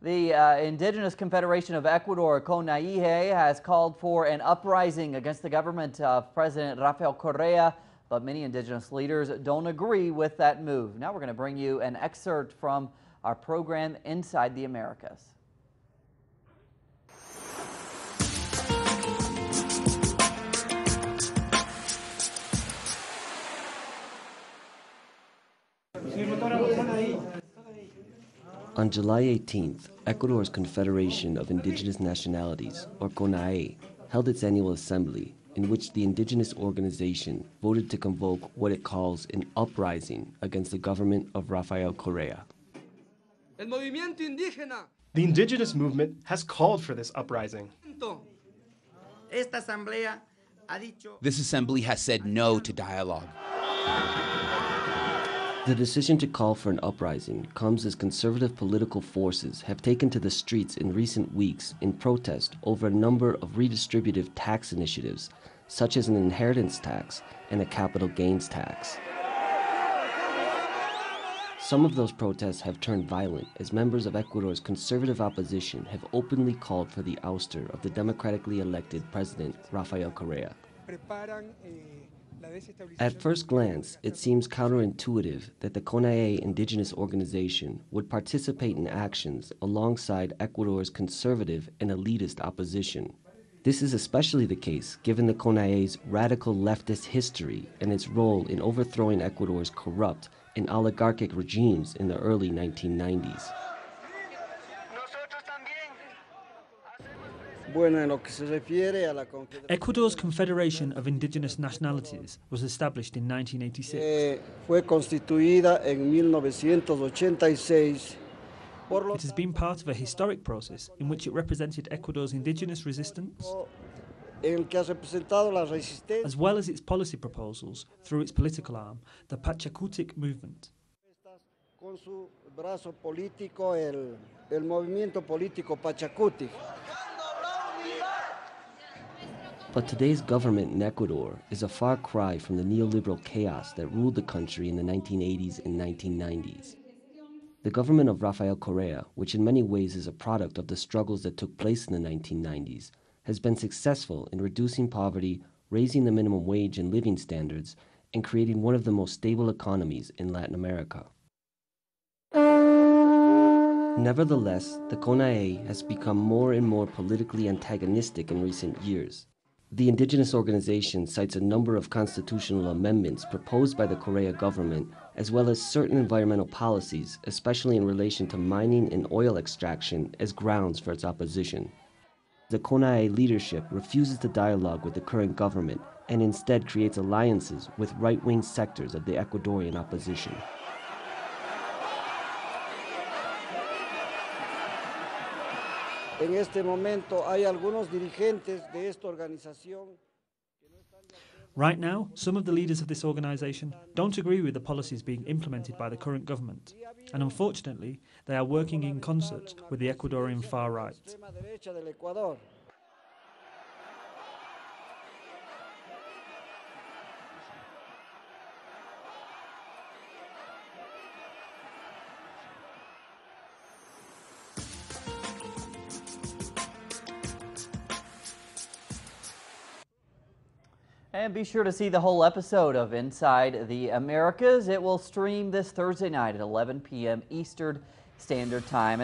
The Indigenous Confederation of Ecuador, CONAIE, has called for an uprising against the government of President Rafael Correa, but many indigenous leaders don't agree with that move. Now we're going to bring you an excerpt from our program Inside the Americas. On July 18th, Ecuador's Confederation of Indigenous Nationalities, or CONAIE, held its annual assembly in which the indigenous organization voted to convoke what it calls an uprising against the government of Rafael Correa. The indigenous movement has called for this uprising. This assembly has said no to dialogue. The decision to call for an uprising comes as conservative political forces have taken to the streets in recent weeks in protest over a number of redistributive tax initiatives, such as an inheritance tax and a capital gains tax. Some of those protests have turned violent as members of Ecuador's conservative opposition have openly called for the ouster of the democratically elected President Rafael Correa. At first glance, it seems counterintuitive that the CONAIE indigenous organization would participate in actions alongside Ecuador's conservative and elitist opposition. This is especially the case given the CONAIE's radical leftist history and its role in overthrowing Ecuador's corrupt and oligarchic regimes in the early 1990s. Ecuador's Confederation of Indigenous Nationalities was established in 1986. It has been part of a historic process in which it represented Ecuador's indigenous resistance, as well as its policy proposals through its political arm, the Pachakutik movement. But today's government in Ecuador is a far cry from the neoliberal chaos that ruled the country in the 1980s and 1990s. The government of Rafael Correa, which in many ways is a product of the struggles that took place in the 1990s, has been successful in reducing poverty, raising the minimum wage and living standards, and creating one of the most stable economies in Latin America. Nevertheless, the CONAIE has become more and more politically antagonistic in recent years. The indigenous organization cites a number of constitutional amendments proposed by the Correa government, as well as certain environmental policies, especially in relation to mining and oil extraction, as grounds for its opposition. The CONAIE leadership refuses to dialogue with the current government and instead creates alliances with right-wing sectors of the Ecuadorian opposition. Right now, some of the leaders of this organization don't agree with the policies being implemented by the current government, and unfortunately, they are working in concert with the Ecuadorian far right. And be sure to see the whole episode of Inside the Americas. It will stream this Thursday night at 11 p.m. Eastern Standard Time.